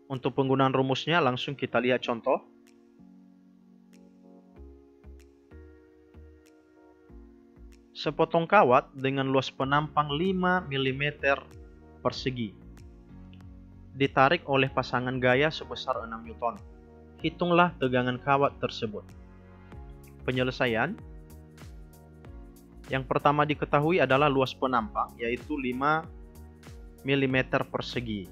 Untuk penggunaan rumusnya langsung kita lihat contoh. Sepotong kawat dengan luas penampang 5 mm persegi ditarik oleh pasangan gaya sebesar 6 Newton. Hitunglah tegangan kawat tersebut. Penyelesaian. Yang pertama diketahui adalah luas penampang, yaitu 5 mm persegi.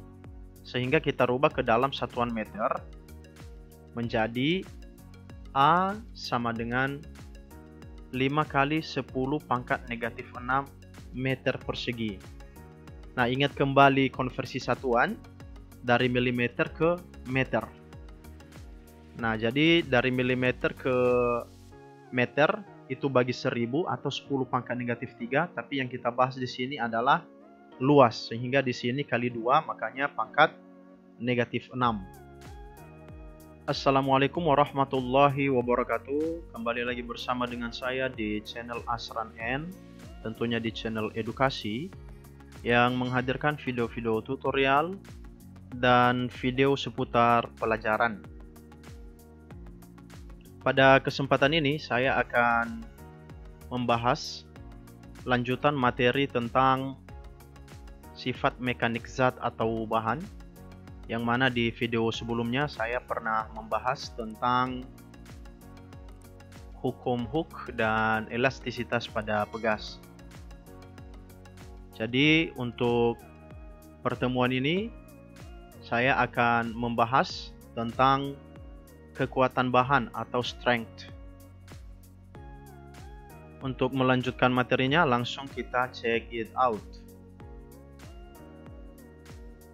Sehingga kita rubah ke dalam satuan meter menjadi A sama dengan 5 kali 10 pangkat negatif 6 meter persegi. Nah, ingat kembali konversi satuan dari milimeter ke meter. Nah, jadi dari milimeter ke meter itu bagi 1000 atau 10 pangkat negatif 3, tapi yang kita bahas di sini adalah luas, sehingga di sini kali 2, makanya pangkat negatif 6. Assalamualaikum warahmatullahi wabarakatuh. Kembali lagi bersama dengan saya di channel Asran N, tentunya di channel edukasi yang menghadirkan video-video tutorial dan video seputar pelajaran. Pada kesempatan ini saya akan membahas lanjutan materi tentang sifat mekanik zat atau bahan, yang mana di video sebelumnya saya pernah membahas tentang hukum Hooke dan elastisitas pada pegas. Jadi untuk pertemuan ini saya akan membahas tentang kekuatan bahan atau strength. Untuk melanjutkan materinya langsung kita check it out.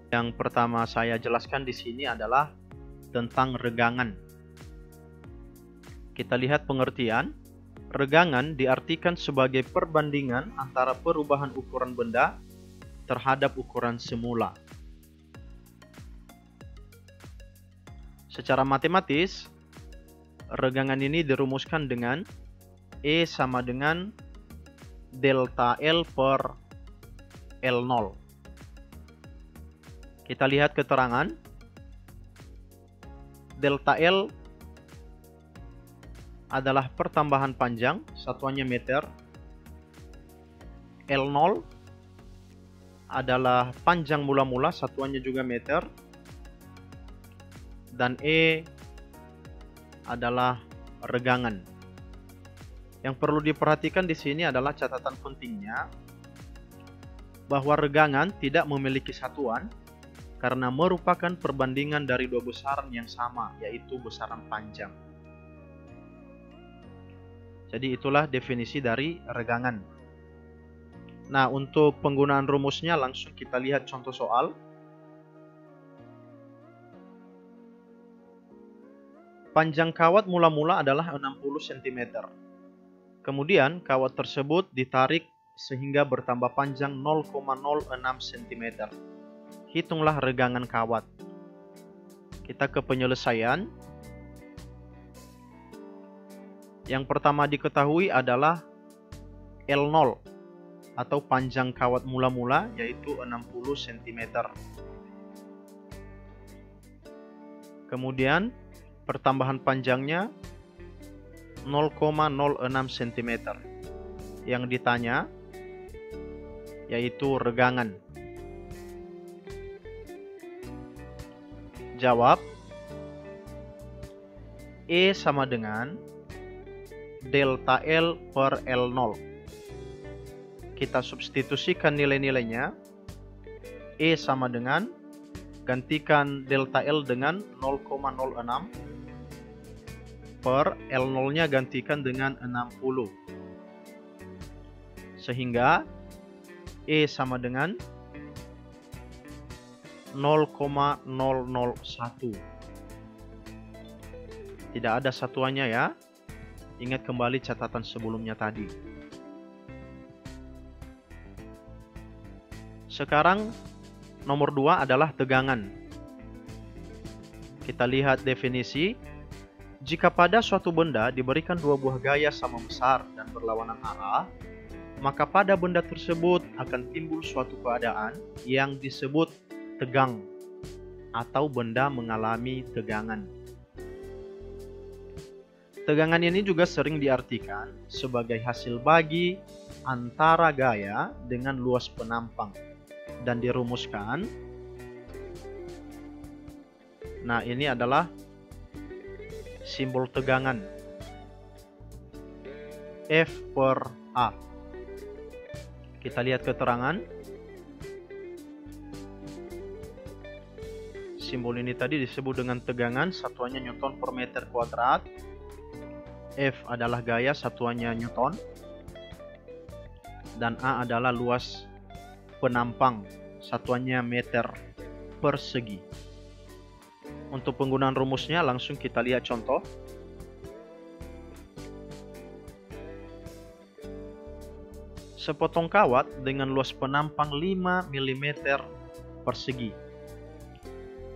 Yang pertama saya jelaskan di sini adalah tentang regangan. Kita lihat pengertian. Regangan diartikan sebagai perbandingan antara perubahan ukuran benda terhadap ukuran semula. Secara matematis, regangan ini dirumuskan dengan E sama dengan delta L per L0. Kita lihat keterangan. Delta L adalah pertambahan panjang, satuannya meter. L0 adalah panjang mula-mula, satuannya juga meter. Dan E adalah regangan. Yang perlu diperhatikan di sini adalah catatan pentingnya bahwa regangan tidak memiliki satuan karena merupakan perbandingan dari dua besaran yang sama, yaitu besaran panjang. Jadi itulah definisi dari regangan. Nah, untuk penggunaan rumusnya langsung kita lihat contoh soal. Panjang kawat mula-mula adalah 60 cm. Kemudian kawat tersebut ditarik sehingga bertambah panjang 0,06 cm. Hitunglah regangan kawat. Kita ke penyelesaian. Yang pertama diketahui adalah L0 atau panjang kawat mula-mula, yaitu 60 cm. Kemudian pertambahan panjangnya 0,06 cm. Yang ditanya yaitu regangan. Jawab. E sama dengan delta L per L0. Kita substitusikan nilai-nilainya. E sama dengan, gantikan delta L dengan 0,06 per L0 nya gantikan dengan 60. Sehingga E sama dengan 0,001. Tidak ada satuannya ya. Ingat kembali catatan sebelumnya tadi. Sekarang nomor 2 adalah tegangan. Kita lihat definisi. Jika pada suatu benda diberikan dua buah gaya sama besar dan berlawanan arah, maka pada benda tersebut akan timbul suatu keadaan yang disebut tegang. atau benda mengalami tegangan. Tegangan ini juga sering diartikan sebagai hasil bagi antara gaya dengan luas penampang dan dirumuskan. Nah, ini adalah simbol tegangan F per A. Kita lihat keterangan. Simbol ini tadi disebut dengan tegangan, satuannya Newton per meter kuadrat. F adalah gaya, satuannya Newton. Dan A adalah luas penampang, satuannya meter persegi. Untuk penggunaan rumusnya langsung kita lihat contoh. Sepotong kawat dengan luas penampang 5 mm persegi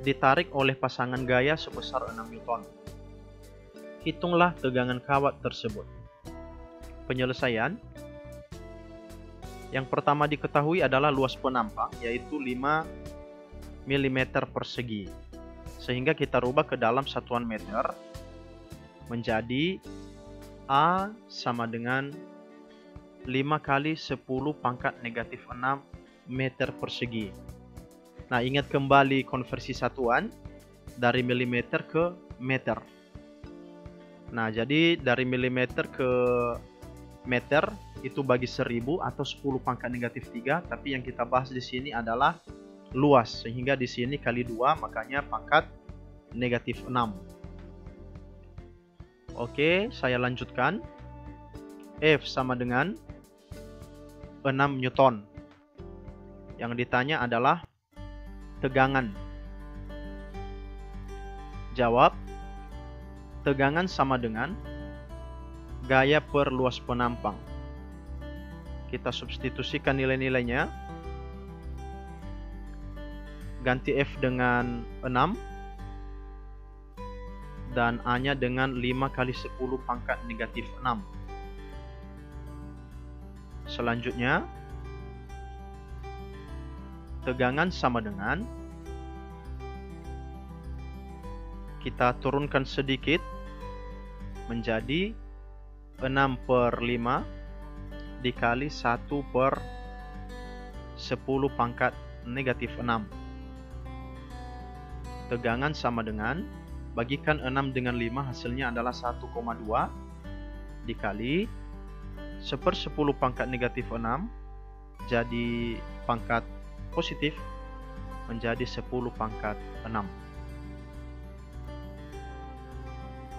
ditarik oleh pasangan gaya sebesar 6 Newton. Hitunglah tegangan kawat tersebut. Penyelesaian. Yang pertama diketahui adalah luas penampang, yaitu 5 mm persegi. Sehingga kita rubah ke dalam satuan meter menjadi A sama dengan 5 kali 10 pangkat negatif 6 meter persegi. Nah, ingat kembali konversi satuan dari milimeter ke meter. Nah, jadi dari milimeter ke meter itu bagi 1000 atau 10 pangkat negatif 3, tapi yang kita bahas di sini adalah luas, sehingga di sini kali 2 makanya pangkat negatif 6. Oke, saya lanjutkan. F sama dengan 6 Newton. Yang ditanya adalah tegangan. Jawab, tegangan sama dengan gaya per luas penampang. Kita substitusikan nilai-nilainya. Ganti F dengan 6 dan A-nya dengan 5 kali 10 pangkat negatif 6. Selanjutnya, tegangan sama dengan, kita turunkan sedikit menjadi 6 per 5 dikali 1 per 10 pangkat negatif 6. Tegangan sama dengan, bagikan 6 dengan 5 hasilnya adalah 1,2 dikali 1/10 pangkat negatif 6 jadi pangkat positif menjadi 10 pangkat 6.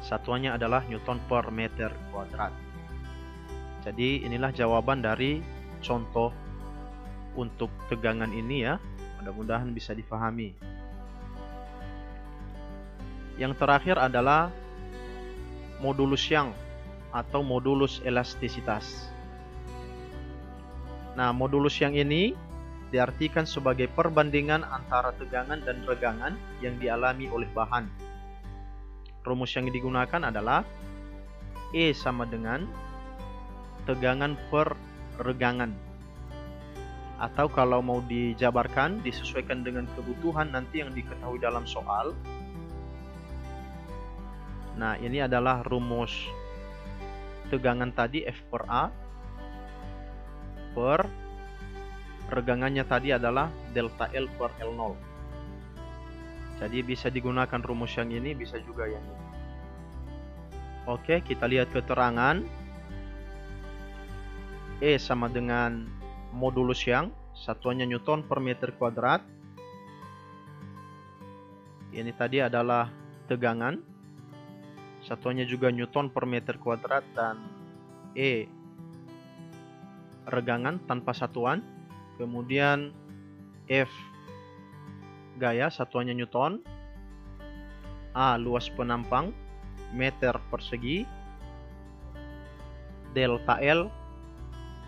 Satuannya adalah Newton per meter kuadrat. Jadi inilah jawaban dari contoh untuk tegangan ini ya. Mudah-mudahan bisa difahami. Yang terakhir adalah modulus Young atau modulus elastisitas. Nah, modulus Young ini diartikan sebagai perbandingan antara tegangan dan regangan yang dialami oleh bahan. Rumus yang digunakan adalah E sama dengan tegangan per regangan. Atau kalau mau dijabarkan, disesuaikan dengan kebutuhan nanti yang diketahui dalam soal. Nah, ini adalah rumus tegangan tadi F per A per regangannya tadi adalah delta L per L0. Jadi bisa digunakan rumus yang ini, bisa juga yang ini. Oke, kita lihat keterangan. E sama dengan modulus Young, satuannya Newton per meter kuadrat. Ini tadi adalah tegangan, satuannya juga Newton per meter kuadrat, dan E regangan tanpa satuan. Kemudian F gaya, satuannya Newton. A luas penampang meter persegi. Delta L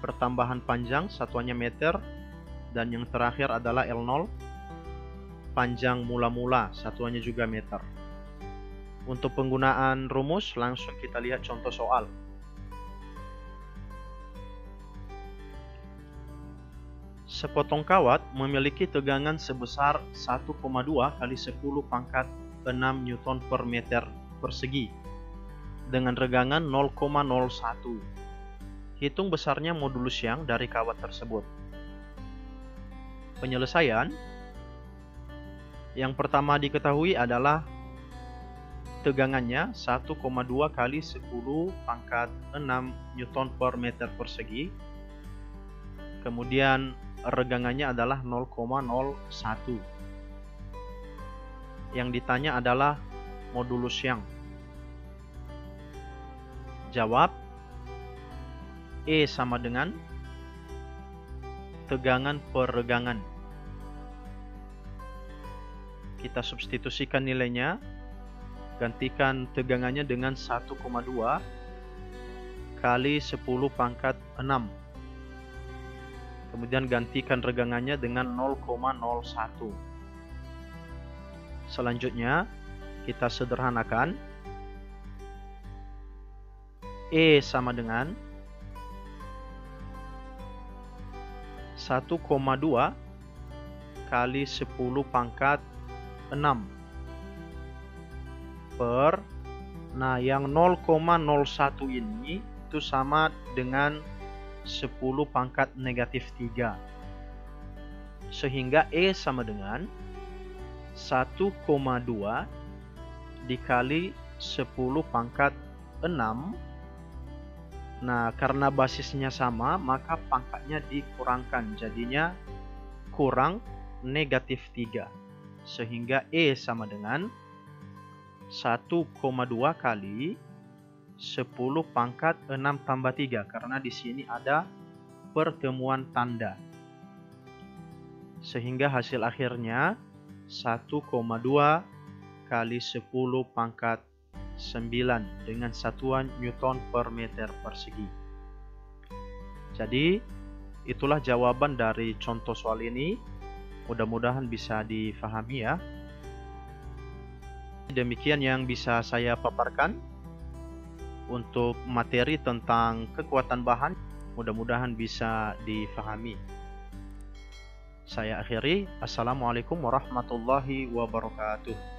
pertambahan panjang, satuannya meter. Dan yang terakhir adalah L0 panjang mula-mula, satuannya juga meter. Untuk penggunaan rumus langsung kita lihat contoh soal. Sepotong kawat memiliki tegangan sebesar 1,2 kali 10 pangkat 6 Newton per meter persegi dengan regangan 0,01. Hitung besarnya modulus yang dari kawat tersebut. Penyelesaian. Yang pertama diketahui adalah tegangannya 1,2 kali 10 pangkat 6 Newton per meter persegi. Kemudian regangannya adalah 0,01. Yang ditanya adalah modulus yang. Jawab, E sama dengan tegangan per regangan. Kita substitusikan nilainya, gantikan tegangannya dengan 1,2 kali 10 pangkat 6. Kemudian gantikan regangannya dengan 0,01. Selanjutnya, kita sederhanakan. E sama dengan 1,2 kali 10 pangkat 6 per, nah yang 0,01 ini itu sama dengan 10 pangkat negatif 3. Sehingga E sama dengan 1,2 dikali 10 pangkat 6. Nah, karena basisnya sama, maka pangkatnya dikurangkan. Jadinya kurang negatif 3. Sehingga E sama dengan 1,2 kali 10 pangkat 6 tambah 3. Karena di sini ada pertemuan tanda. Sehingga hasil akhirnya 1,2 kali 10 pangkat 9 dengan satuan Newton per meter persegi. Jadi, itulah jawaban dari contoh soal ini. Mudah-mudahan bisa difahami ya. Demikian yang bisa saya paparkan untuk materi tentang kekuatan bahan. Mudah-mudahan bisa difahami. Saya akhiri. Assalamualaikum warahmatullahi wabarakatuh.